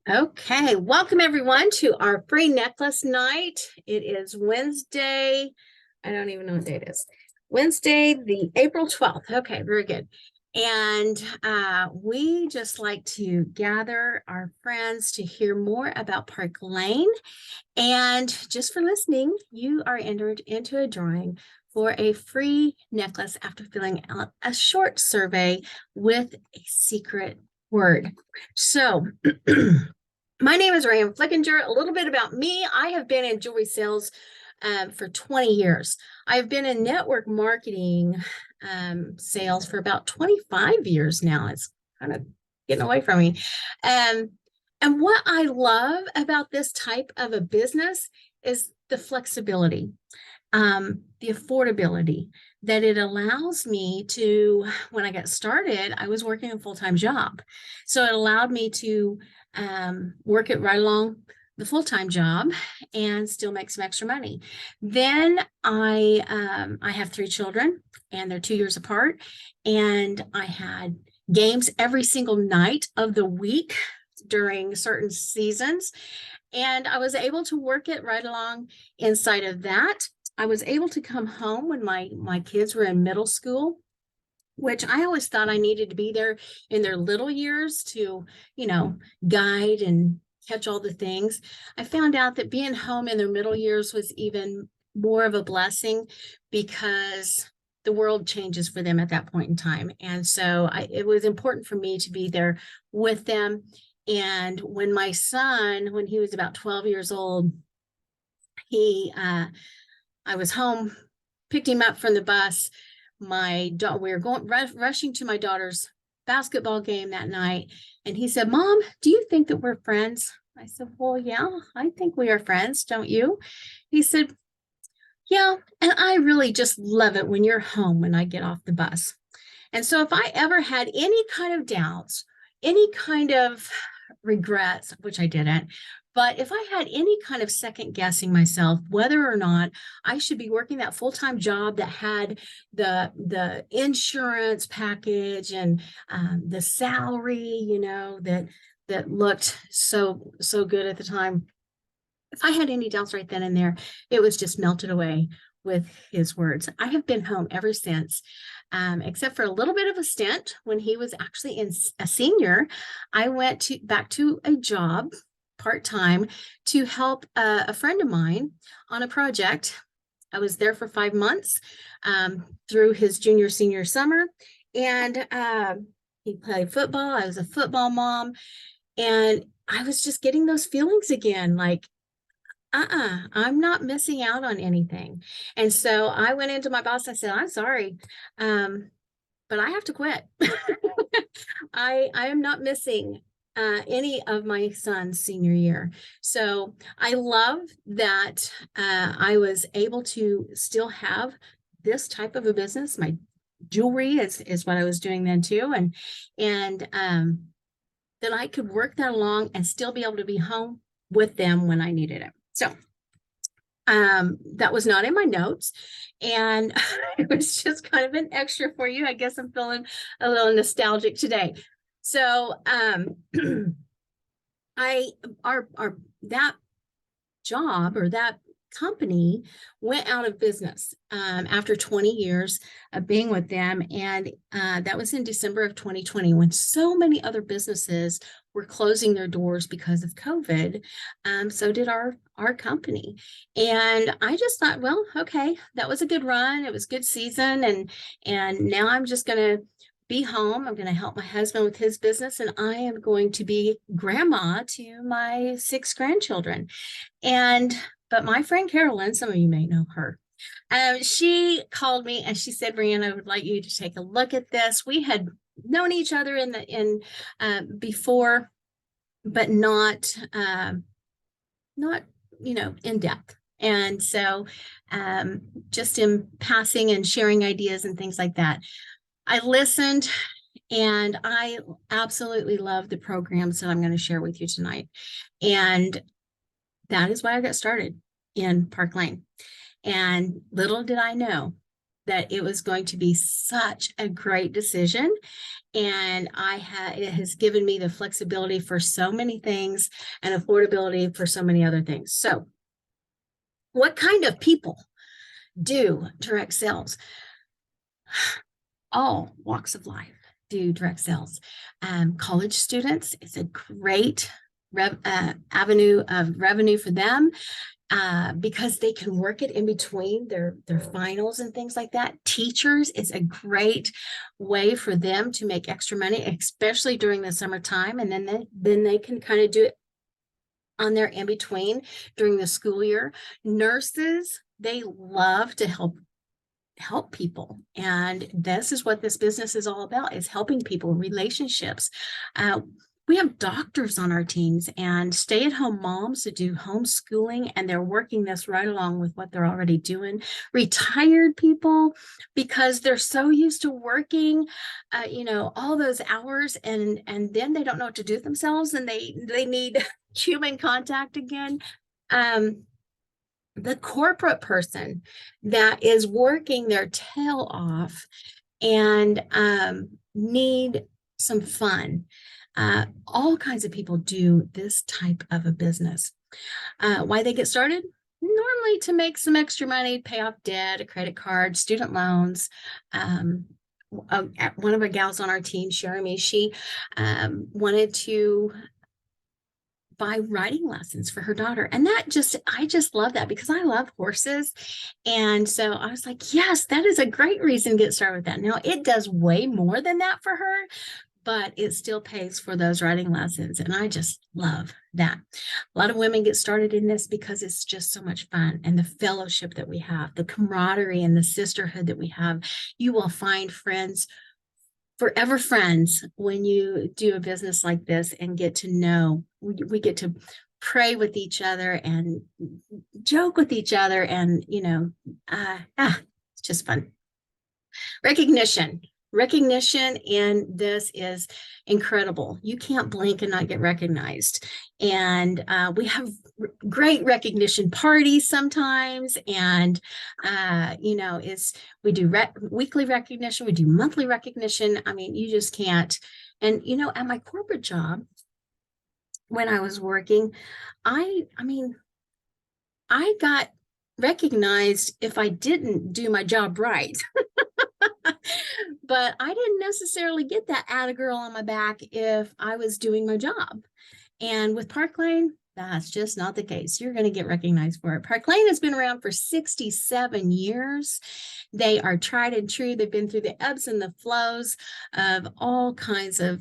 Okay, welcome everyone to our free necklace night. It is Wednesday. I don't even know what day it is. Wednesday, the April 12th. Okay, very good. And we just like to gather our friends to hear more about Park Lane. And just for listening, you are entered into a drawing for a free necklace after filling out a short survey with a secret word. So, my name is Ryan Flickinger. A little bit about me. I have been in jewelry sales for 20 years. I've been in network marketing sales for about 25 years now. It's kind of getting away from me. Um, and what I love about this type of a business is the flexibility, the affordability that it allows me to. When I got started, I was working a full-time job. So it allowed me to work it right along the full-time job and still make some extra money. Then I have three children and they're 2 years apart. And I had games every single night of the week during certain seasons. And I was able to work it right along inside of that. I was able to come home when my kids were in middle school, which I always thought I needed to be there in their little years to, guide and catch all the things. I found out that being home in their middle years was even more of a blessing because the world changes for them at that point in time. And so it was important for me to be there with them. And when my son, when he was about 12 years old, I was home, picked him up from the bus. We were rushing to my daughter's basketball game that night. And he said, "Mom, do you think that we're friends?" I said, "Well, yeah, I think we are friends, don't you?" He said, "Yeah, and I really just love it when you're home when I get off the bus." And so if I ever had any kind of doubts, any kind of regrets, which I didn't, but if I had any kind of second guessing myself whether or not I should be working that full-time job that had the insurance package and the salary, that looked so good at the time. If I had any doubts right then and there, it was just melted away with his words. I have been home ever since, except for a little bit of a stint when he was actually a senior. I went back to a job part-time to help a friend of mine on a project. I was there for 5 months through his junior senior summer, and he played football. I was a football mom, and I was just getting those feelings again, like, I'm not missing out on anything. And so I went into my boss. I said, "I'm sorry, but I have to quit. I am not missing any of my son's senior year." So I love that I was able to still have this type of a business. My jewelry is what I was doing then too, and that I could work that along and still be able to be home with them when I needed it. So that was not in my notes, and it was just kind of an extra for you. I guess I'm feeling a little nostalgic today. So I our that job, or that company, went out of business after 20 years of being with them. And that was in December of 2020, when so many other businesses were closing their doors because of COVID. So did our company. And I just thought, well, okay, that was a good run. It was a good season. And now I'm just going to be home. I'm going to help my husband with his business, and I am going to be grandma to my 6 grandchildren. But my friend Carolyn, some of you may know her, she called me and she said, "Brianna, I would like you to take a look at this." We had known each other in before, but not in depth. And so just in passing and sharing ideas and things like that. I listened, and I absolutely love the programs that I'm going to share with you tonight. And that is why I got started in Park Lane. And little did I know that it was going to be such a great decision. And it has given me the flexibility for so many things and affordability for so many other things. So what kind of people do direct sales? All walks of life do direct sales. College students, it's a great avenue of revenue for them. Because they can work it in between their finals and things like that. Teachers is a great way for them to make extra money, especially during the summertime. And then they can kind of do it on their in between during the school year. Nurses, they love to help people, and this is what this business is all about, is helping people, relationships. We have doctors on our teams and stay-at-home moms that do homeschooling, and they're working this right along with what they're already doing. Retired people, because they're so used to working, all those hours, and then they don't know what to do with themselves, and they need human contact again. The corporate person that is working their tail off and need some fun. All kinds of people do this type of a business. Why they get started? Normally to make some extra money, pay off debt, a credit card, student loans. One of our gals on our team, Jeremy, she wanted to buy riding lessons for her daughter. And I just love that, because I love horses. And so I was like, yes, that is a great reason to get started with that. Now it does way more than that for her, but it still pays for those riding lessons. And I just love that. A lot of women get started in this because it's just so much fun, and the fellowship that we have, the camaraderie and the sisterhood that we have. You will find friends, forever friends, when you do a business like this and get to know. We get to pray with each other and joke with each other, and it's just fun. Recognition in this is incredible. You can't blink and not get recognized. And we have great recognition parties sometimes. And, we do weekly recognition, we do monthly recognition. I mean, you just can't. And, at my corporate job, when I was working, I got recognized if I didn't do my job right. But I didn't necessarily get that atta girl on my back if I was doing my job. And with Park Lane, that's just not the case. You're going to get recognized for it. Park Lane has been around for 67 years. They are tried and true. They've been through the ebbs and the flows of all kinds of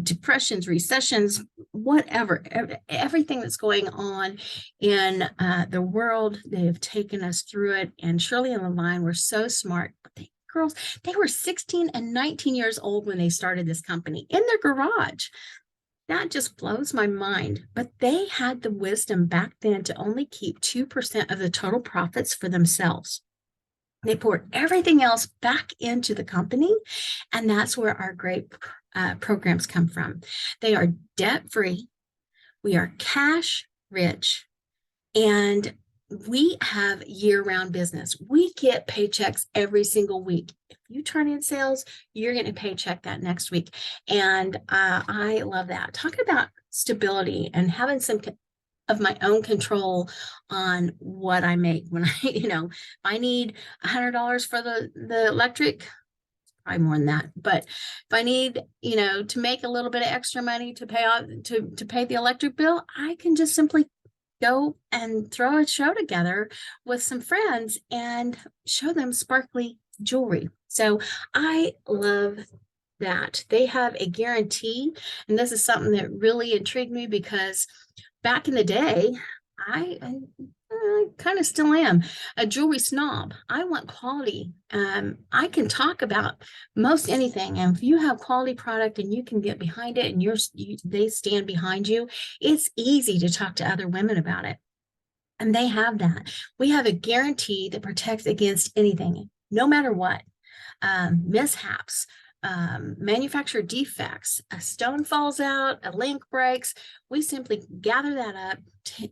depressions, recessions, whatever, everything that's going on in the world. They have taken us through it. And Shirley and Levine were so smart. Girls, they were 16 and 19 years old when they started this company in their garage. That just blows my mind. But they had the wisdom back then to only keep 2% of the total profits for themselves. They poured everything else back into the company, and that's where our great programs come from. They are debt-free. We are cash rich, and we have year-round business. We get paychecks every single week. If you turn in sales, you're getting a paycheck that next week. And I love that. Talk about stability and having some of my own control on what I make. When if I need $100 for the electric, probably more than that. But if I need, to make a little bit of extra money to pay off to pay the electric bill, I can just simply go and throw a show together with some friends and show them sparkly jewelry. So I love that. They have a guarantee, and this is something that really intrigued me, because back in the day, I kind of still am a jewelry snob. I want quality. I can talk about most anything, and if you have quality product and you can get behind it, and they stand behind you, it's easy to talk to other women about it. And they have that. We have a guarantee that protects against anything, no matter what. Mishaps, manufacturer defects, a stone falls out, a link breaks. We simply gather that up,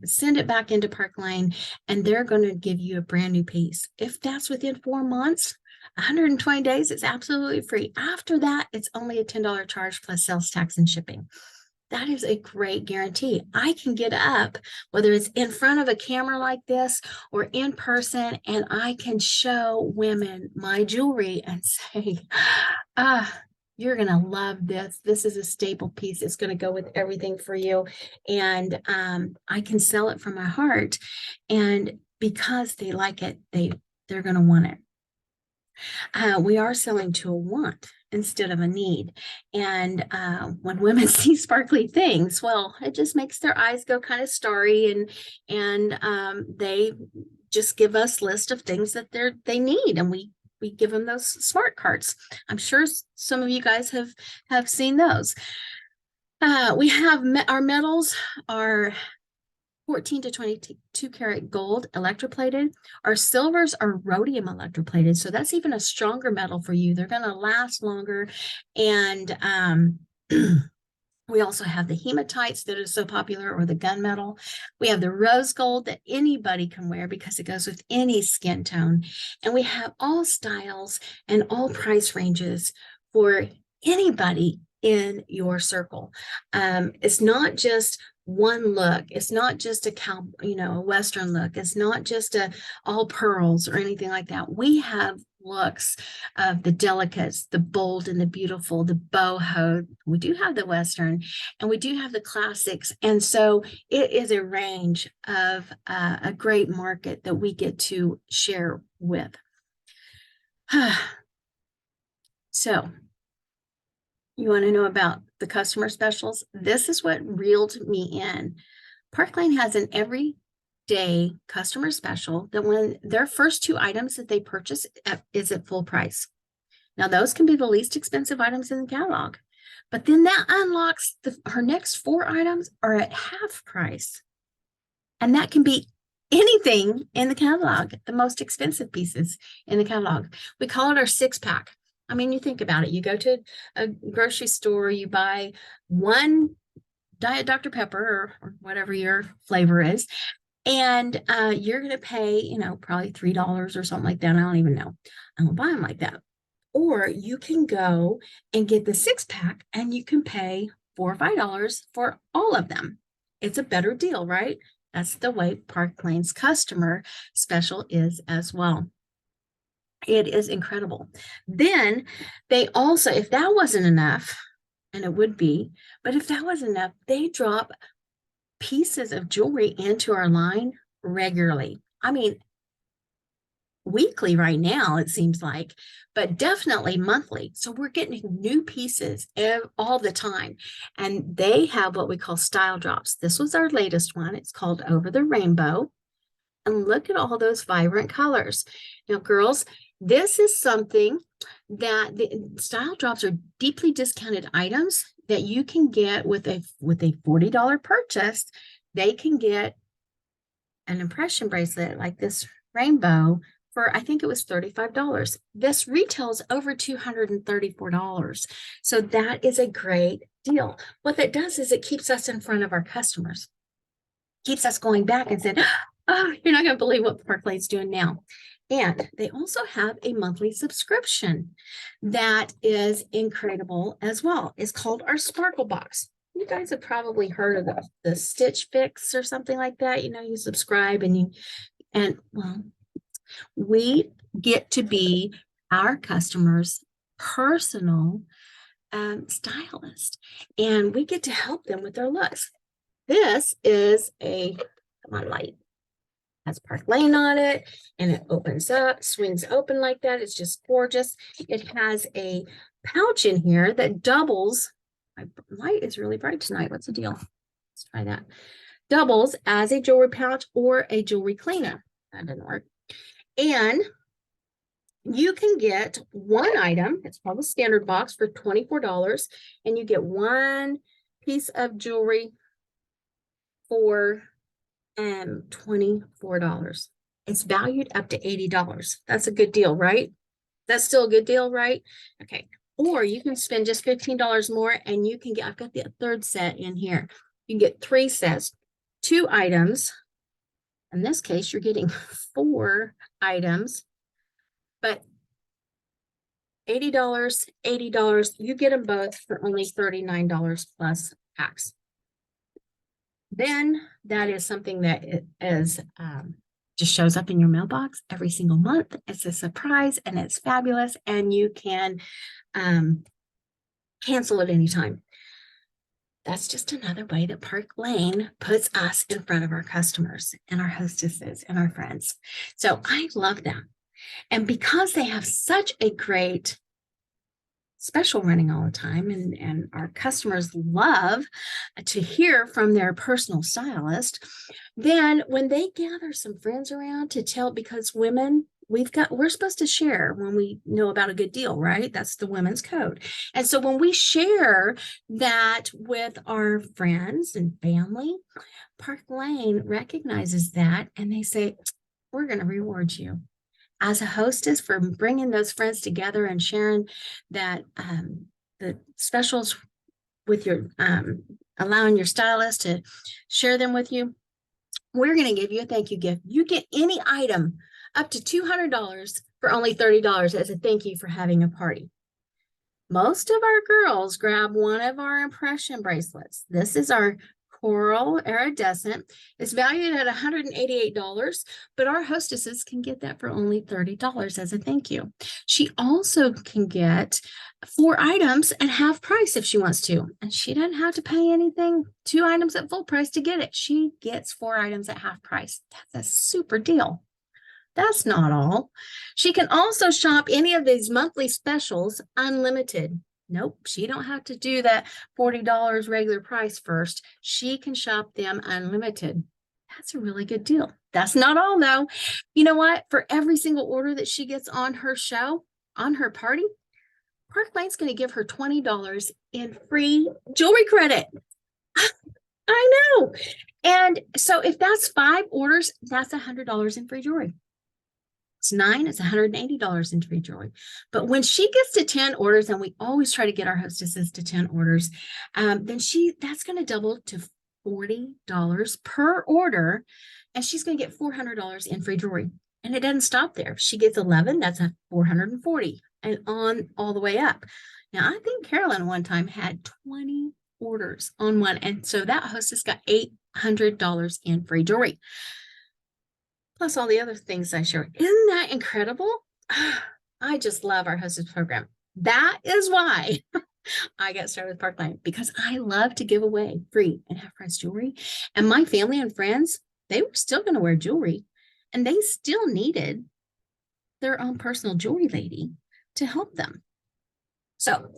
send it back into Park Lane, and they're going to give you a brand new piece. If that's within 4 months, 120 days, it's absolutely free. After that, it's only a $10 charge plus sales tax and shipping. That is a great guarantee. I can get up, whether it's in front of a camera like this or in person, and I can show women my jewelry and say, you're going to love this. This is a staple piece. It's going to go with everything for you. And I can sell it from my heart. And because they like it, they're going to want it. We are selling to a want instead of a need. And when women see sparkly things, well, it just makes their eyes go kind of starry, and they just give us list of things that they need, and we give them those smart cards. I'm sure some of you guys have seen those. We have our metals are 14 to 22 karat gold electroplated. Our silvers are rhodium electroplated. So that's even a stronger metal for you. They're going to last longer. And we also have the hematites that are so popular, or the gunmetal. We have the rose gold that anybody can wear because it goes with any skin tone. And we have all styles and all price ranges for anybody in your circle. It's not just one look. It's not just a Western look. It's not just all pearls or anything like that. We have looks of the delicates, the bold and the beautiful, the boho. We do have the Western, and we do have the classics. And so it is a range of a great market that we get to share with. So you want to know about the customer specials? This is what reeled me in. Park Lane has an everyday customer special that when their first 2 items that they purchase is at full price. Now, those can be the least expensive items in the catalog, but then that unlocks her next 4 items are at half price. And that can be anything in the catalog, the most expensive pieces in the catalog. We call it our 6-pack. I mean, you think about it. You go to a grocery store, you buy 1 Diet Dr. Pepper or whatever your flavor is, and you're going to pay, probably $3 or something like that. I don't even know. I don't buy them like that. Or you can go and get the 6-pack and you can pay $4 or $5 for all of them. It's a better deal, right? That's the way Park Lane's customer special is as well. It is incredible. Then they also, if that wasn't enough, and it would be, but if that wasn't enough, they drop pieces of jewelry into our line regularly. I mean, weekly right now, it seems like, but definitely monthly. So we're getting new pieces all the time. And they have what we call style drops. This was our latest one. It's called Over the Rainbow. And look at all those vibrant colors. Now, girls, this is something that the style drops are deeply discounted items that you can get with a $40 purchase. They can get an impression bracelet like this rainbow for, I think it was $35. This retails over $234. So that is a great deal. What that does is it keeps us in front of our customers, keeps us going back and said, oh, you're not going to believe what Park Lane's doing now. And they also have a monthly subscription that is incredible as well. It's called our Sparkle Box. You guys have probably heard of the Stitch Fix or something like that. You subscribe and well, we get to be our customers' personal stylist, and we get to help them with their looks. This is come on, light. Has Park Lane on it, and it opens up, swings open like that. It's just gorgeous. It has a pouch in here that doubles. My light is really bright tonight. What's the deal? Let's try that. Doubles as a jewelry pouch or a jewelry cleaner. That didn't work. And you can get 1 item. It's called a standard box for $24, and you get 1 piece of jewelry for $24. It's valued up to $80. That's a good deal, right? That's still a good deal, right? Okay. Or you can spend just $15 more and you can get, I've got the 3rd set in here. You can get 3 sets, 2 items. In this case, you're getting 4 items, but $80, $80. You get them both for only $39 plus tax. Then that is something that just shows up in your mailbox every single month. It's a surprise and it's fabulous, and you can cancel at any time. That's just another way that Park Lane puts us in front of our customers and our hostesses and our friends. So I love that. And because they have such a great special running all the time, and our customers love to hear from their personal stylist, then when they gather some friends around to tell, because women, we're supposed to share when we know about a good deal, right? That's the women's code. And so when we share that with our friends and family, Park Lane recognizes that, and they say, we're going to reward you as a hostess for bringing those friends together and sharing that the specials with your allowing your stylist to share them with you. We're going to give you a thank you gift. You get any item up to $200 for only $30 as a thank you for having a party. Most of our girls grab one of our impression bracelets. This is our coral iridescent. It's valued at $188, but our hostesses can get that for only $30 as a thank you. She also can get 4 items at half price if she wants to, and she doesn't have to pay anything. 2 items at full price to get it. She gets 4 items at half price. That's a super deal. That's not all. She can also shop any of these monthly specials unlimited. Nope, she don't have to do that $40 regular price first. She can shop them unlimited. That's a really good deal. That's not all though. You know what? For every single order that she gets on her show, on her party, Park Lane's going to give her $20 in free jewelry credit. I know. And so if that's 5 orders, that's $100 in free jewelry. It's 9, it's $180 in free jewelry. But when she gets to 10 orders, and we always try to get our hostesses to 10 orders, then that's going to double to $40 per order, and she's going to get $400 in free jewelry. And it doesn't stop there. She gets 11, that's a $440, and on all the way up. Now, I think Carolyn one time had 20 orders on one, and so that hostess got $800 in free jewelry. Plus all the other things I share. Isn't that incredible? I just love our hostess program. That is why I got started with Park Lane, because I love to give away free and half price jewelry. And my family and friends, they were still going to wear jewelry, and they still needed their own personal jewelry lady to help them. So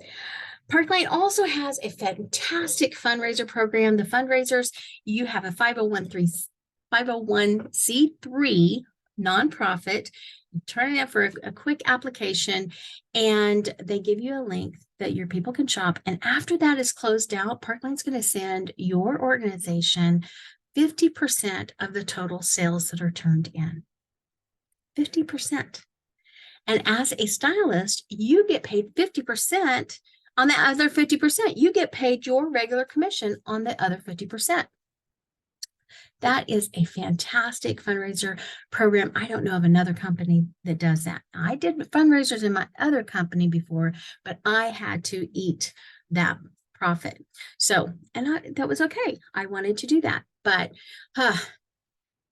Park Lane also has a fantastic fundraiser program. The fundraisers, you have a 501c3 nonprofit. You turn it in for a quick application, and they give you a link that your people can shop. And after that is closed out, Park Lane's going to send your organization 50% of the total sales that are turned in. 50%. And as a stylist, you get paid 50% on the other 50%. You get paid your regular commission on the other 50%. That is a fantastic fundraiser program. I don't know of another company that does that. I did fundraisers in my other company before, but I had to eat that profit. So, and that was okay. I wanted to do that, but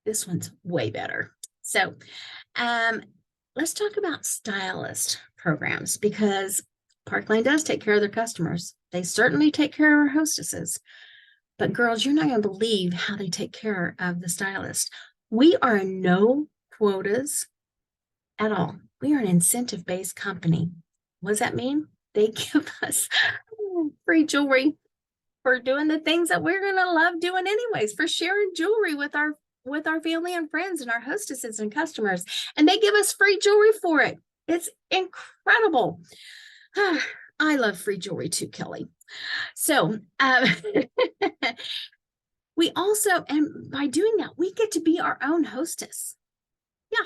this one's way better. So, let's talk about stylist programs, because Park Lane does take care of their customers. They certainly take care of our hostesses. But girls, you're not going to believe how they take care of the stylist. We are no quotas at all. We are an incentive-based company. What does that mean? They give us free jewelry for doing the things that we're going to love doing anyways, for sharing jewelry with our family and friends and our hostesses and customers. And they give us free jewelry for it. It's incredible. I love free jewelry too, Kelly. So we also, and by doing that, we get to be our own hostess. Yeah,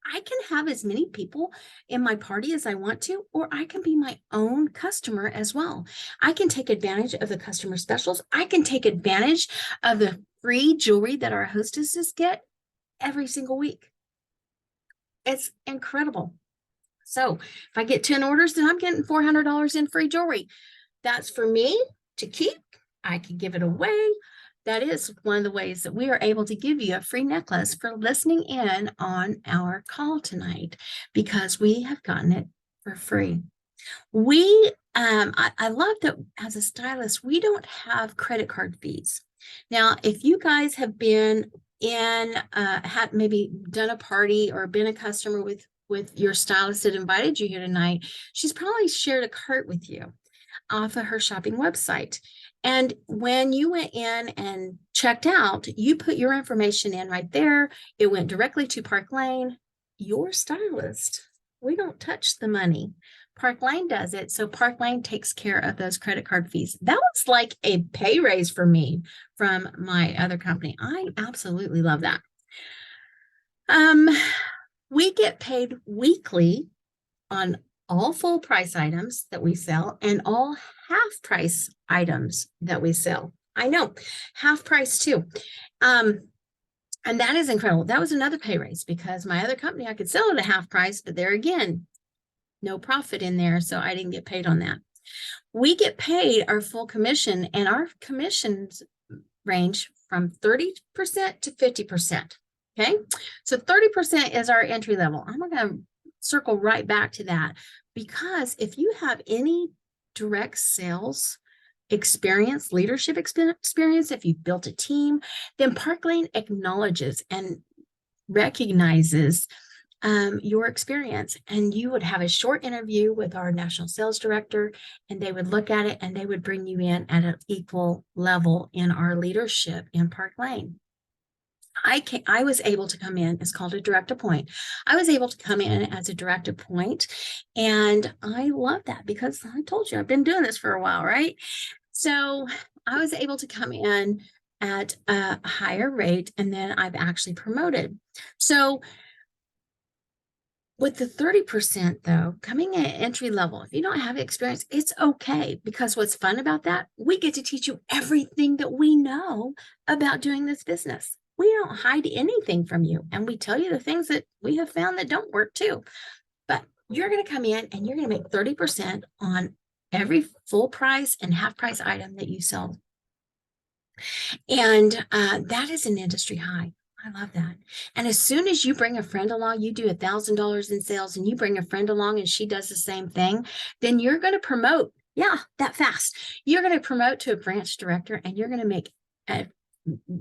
I can have as many people in my party as I want to, or I can be my own customer as well. I can take advantage of the customer specials. I can take advantage of the free jewelry that our hostesses get every single week. It's incredible. So if I get 10 orders, then I'm getting $400 in free jewelry. That's for me to keep. I can give it away. That is one of the ways that we are able to give you a free necklace for listening in on our call tonight, because we have gotten it for free. I love that as a stylist, we don't have credit card fees. Now, if you guys have been had maybe done a party or been a customer with your stylist that invited you here tonight, she's probably shared a cart with you off of her shopping website. And when you went in and checked out, you put your information in right there. It went directly to Park Lane. Your stylist, we don't touch the money. Park Lane does it. So Park Lane takes care of those credit card fees. That was like a pay raise for me from my other company. I absolutely love that. We get paid weekly on all full price items that we sell and all half price items that we sell. I know, half price too. And that is incredible. That was another pay raise, because my other company, I could sell it at half price, but there again, no profit in there. So I didn't get paid on that. We get paid our full commission, and our commissions range from 30% to 50%. Okay. So 30% is our entry level. I'm going to circle right back to that, because if you have any direct sales experience, leadership experience, if you've built a team, then Park Lane acknowledges and recognizes your experience. And you would have a short interview with our national sales director, and they would look at it and they would bring you in at an equal level in our leadership in Park Lane. I was able to come in, it's called a direct appoint. I was able to come in as a direct appoint, and I love that, because I told you I've been doing this for a while, right? So I was able to come in at a higher rate, and then I've actually promoted. So with the 30% though, coming in at entry level, if you don't have experience, it's okay, because what's fun about that, we get to teach you everything that we know about doing this business. We don't hide anything from you, and we tell you the things that we have found that don't work too. But you're going to come in and you're going to make 30% on every full price and half price item that you sell. And that is an industry high. I love that. And as soon as you bring a friend along, you do $1,000 in sales, and you bring a friend along and she does the same thing, then you're going to promote. Yeah, that fast. You're going to promote to a branch director, and you're going to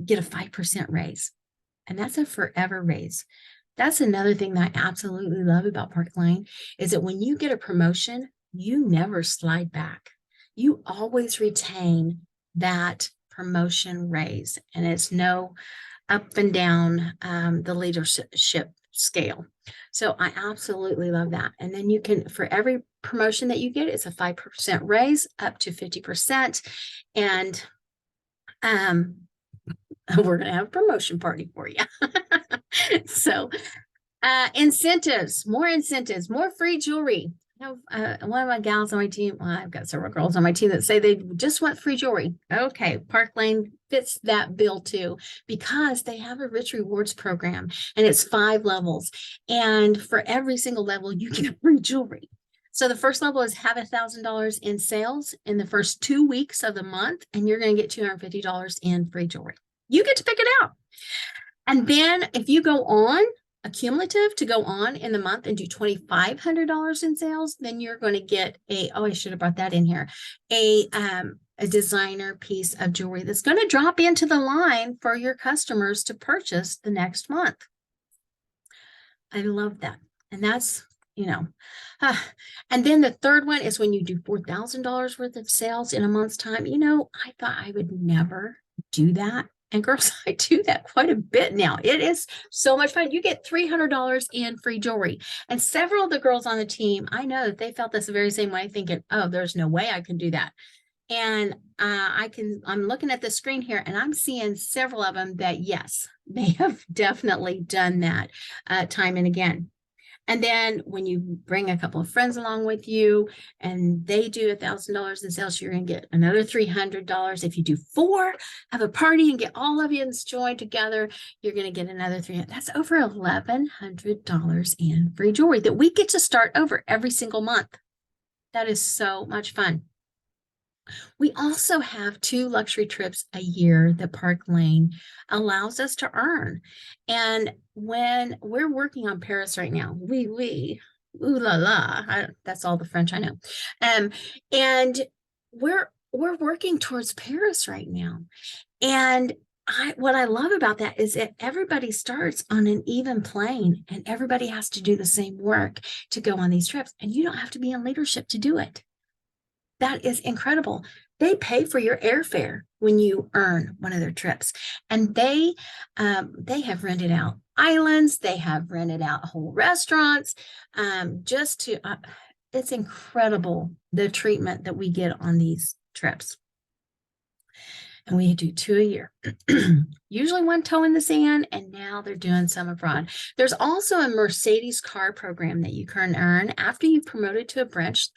get a 5% raise. And that's a forever raise. That's another thing that I absolutely love about Park Lane, is that when you get a promotion, you never slide back. You always retain that promotion raise, and it's no up and down the leadership scale. So I absolutely love that. And then you can, for every promotion that you get, it's a 5% raise up to 50%. And we're going to have a promotion party for you. So incentives, more free jewelry. I have one of my gals on my team. Well, I've got several girls on my team that say they just want free jewelry. Okay, Park Lane fits that bill too, because they have a rich rewards program, and it's 5 levels. And for every single level, you get free jewelry. So the first level is have $1,000 in sales in the first 2 weeks of the month, and you're going to get $250 in free jewelry. You get to pick it out. And then if you go on a cumulative to go on in the month and do $2,500 in sales, then you're going to get I should have brought that in here, a designer piece of jewelry that's going to drop into the line for your customers to purchase the next month. I love that. And that's, and then the third one is when you do $4,000 worth of sales in a month's time. I thought I would never do that. And girls, I do that quite a bit now. It is so much fun. You get $300 in free jewelry. And several of the girls on the team, I know that they felt this the very same way, thinking, oh, there's no way I can do that. And I'm looking at the screen here, and I'm seeing several of them that, yes, they have definitely done that time and again. And then when you bring a couple of friends along with you and they do $1,000 in sales, you're going to get another $300. If you do 4, have a party and get all of you joined together, you're going to get another 300. That's over $1,100 in free jewelry that we get to start over every single month. That is so much fun. We also have 2 luxury trips a year that Park Lane allows us to earn. And when we're working on Paris right now, ooh la la, that's all the French I know. And we're working towards Paris right now. And what I love about that is that everybody starts on an even plane and everybody has to do the same work to go on these trips. And you don't have to be in leadership to do it. That is incredible. They pay for your airfare when you earn one of their trips. And they have rented out islands. They have rented out whole restaurants it's incredible the treatment that we get on these trips. And we do 2 a year, usually 1 toe in the sand, and now they're doing some abroad. There's also a Mercedes car program that you can earn after you've promoted to a branch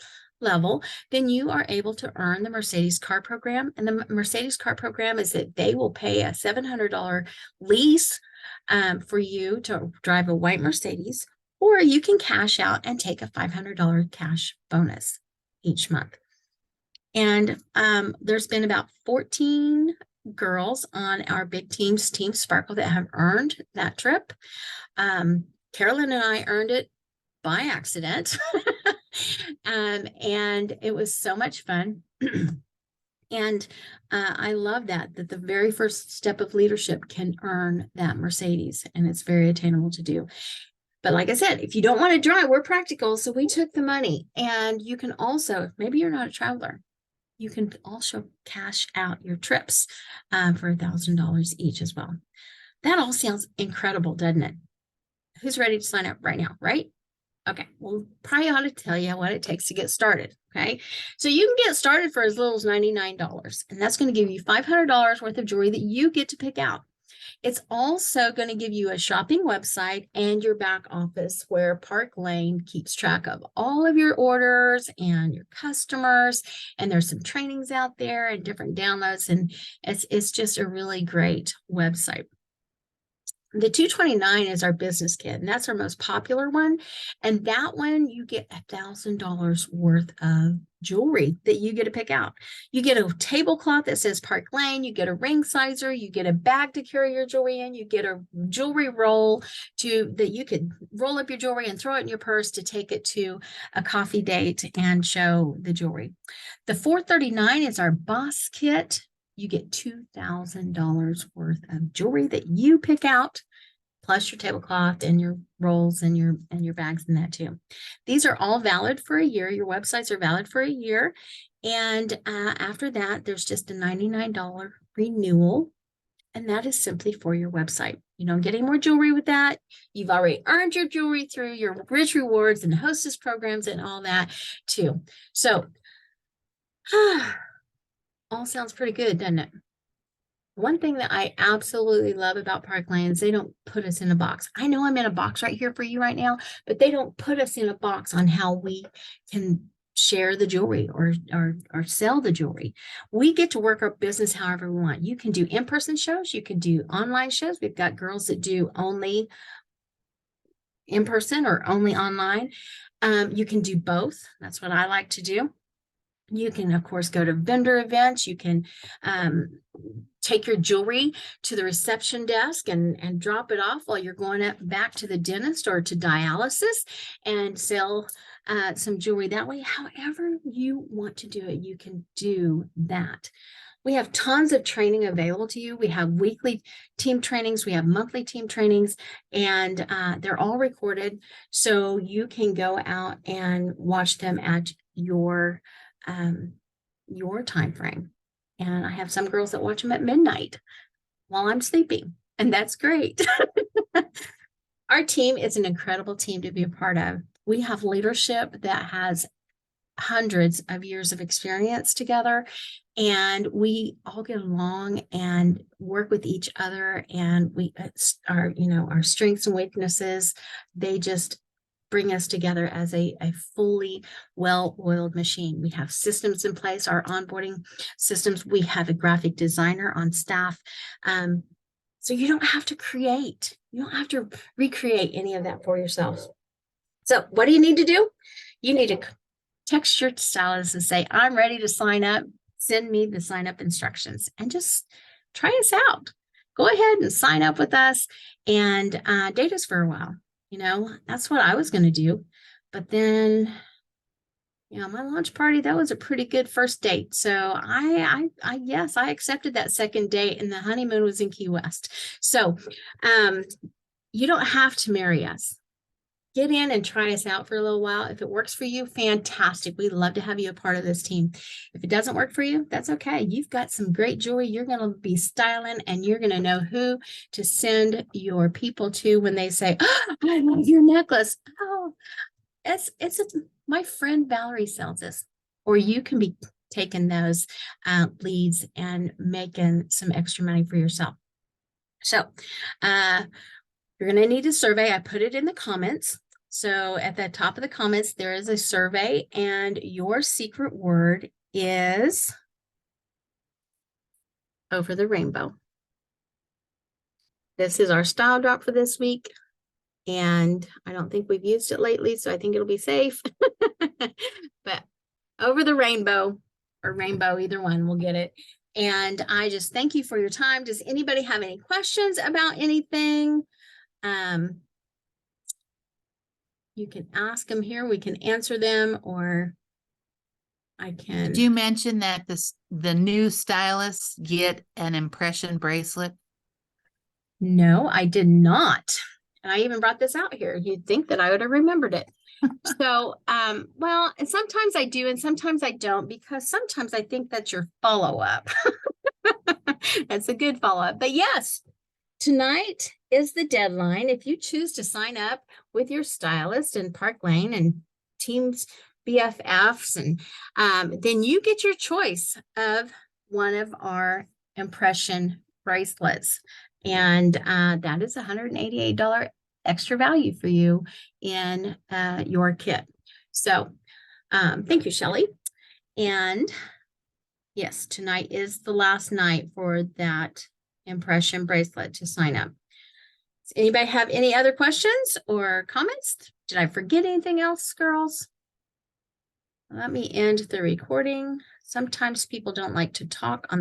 level. Then you are able to earn the Mercedes car program. And the Mercedes car program is that they will pay a $700 lease for you to drive a white Mercedes, or you can cash out and take a $500 cash bonus each month. And there's been about 14 girls on our big teams, Team Sparkle, that have earned that trip. Carolyn and I earned it by accident. And it was so much fun. And I love that the very first step of leadership can earn that Mercedes, and it's very attainable to do. But like I said, if you don't want to drive, we're practical. So we took the money. And you can also, maybe you're not a traveler, you can also cash out your trips for $1,000 each as well. That all sounds incredible, doesn't it? Who's ready to sign up right now, right? Okay, well, probably ought to tell you what it takes to get started, okay? So you can get started for as little as $99, and that's going to give you $500 worth of jewelry that you get to pick out. It's also going to give you a shopping website and your back office where Park Lane keeps track of all of your orders and your customers. And there's some trainings out there and different downloads. And it's just a really great website. The $229 is our business kit, and that's our most popular one. And that one, you get $1,000 worth of jewelry that you get to pick out. You get a tablecloth that says Park Lane, you get a ring sizer, you get a bag to carry your jewelry in, you get a jewelry roll that you could roll up your jewelry and throw it in your purse to take it to a coffee date and show the jewelry. The $439 is our boss kit. You get $2,000 worth of jewelry that you pick out, plus your tablecloth and your rolls and your bags and that too. These are all valid for a year. Your websites are valid for a year. And after that, there's just a $99 renewal. And that is simply for your website. You don't get any more jewelry with that. You've already earned your jewelry through your rich rewards and hostess programs and all that too. So, all sounds pretty good, doesn't it? One thing that I absolutely love about Park Lane is they don't put us in a box. I know I'm in a box right here for you right now, but they don't put us in a box on how we can share the jewelry or sell the jewelry. We get to work our business however we want. You can do in-person shows. You can do online shows. We've got girls that do only in person or only online. You can do both. That's what I like to do. You can, of course, go to vendor events. You can take your jewelry to the reception desk and drop it off while you're going back to the dentist or to dialysis and sell some jewelry that way. However you want to do it, you can do that. We have tons of training available to you. We have weekly team trainings. We have monthly team trainings, and they're all recorded. So you can go out and watch them at your time frame. And I have some girls that watch them at midnight while I'm sleeping, and that's great. Our team is an incredible team to be a part of. We have leadership that has hundreds of years of experience together, and we all get along and work with each other, and we our strengths and weaknesses, they just bring us together as a fully well-oiled machine. We have systems in place, our onboarding systems. We have a graphic designer on staff. So you don't have to create. You don't have to recreate any of that for yourself. So what do you need to do? You need to text your stylist and say, I'm ready to sign up. Send me the sign up instructions and just try us out. Go ahead and sign up with us and date us for a while. That's what I was going to do. But then, my launch party, that was a pretty good first date. So yes, I accepted that second date, and the honeymoon was in Key West. So you don't have to marry us. Get in and try us out for a little while. If it works for you, fantastic. We'd love to have you a part of this team. If it doesn't work for you, that's okay. You've got some great jewelry. You're going to be styling, and you're going to know who to send your people to when they say, oh, I love your necklace. Oh, my friend Valerie sells this. Or you can be taking those leads and making some extra money for yourself. So you're going to need a survey. I put it in the comments. So at the top of the comments, there is a survey, and your secret word is over the rainbow. This is our style drop for this week, and I don't think we've used it lately, so I think it'll be safe. But over the rainbow, or rainbow, either one, we'll get it. And I just thank you for your time. Does anybody have any questions about anything? You can ask them here. We can answer them, or I can. Did you mention that the new stylists get an impression bracelet? No, I did not. And I even brought this out here. You'd think that I would have remembered it. So, well, and sometimes I do, and sometimes I don't, because sometimes I think that's your follow-up. That's a good follow-up. But yes, tonight is the deadline. If you choose to sign up with your stylist in Park Lane and Teams BFFs, and then you get your choice of one of our impression bracelets. And that is $188 extra value for you in your kit. So thank you, Shelly. And yes, tonight is the last night for that impression bracelet to sign up. Does anybody have any other questions or comments? Did I forget anything else, girls? Let me end the recording. Sometimes people don't like to talk on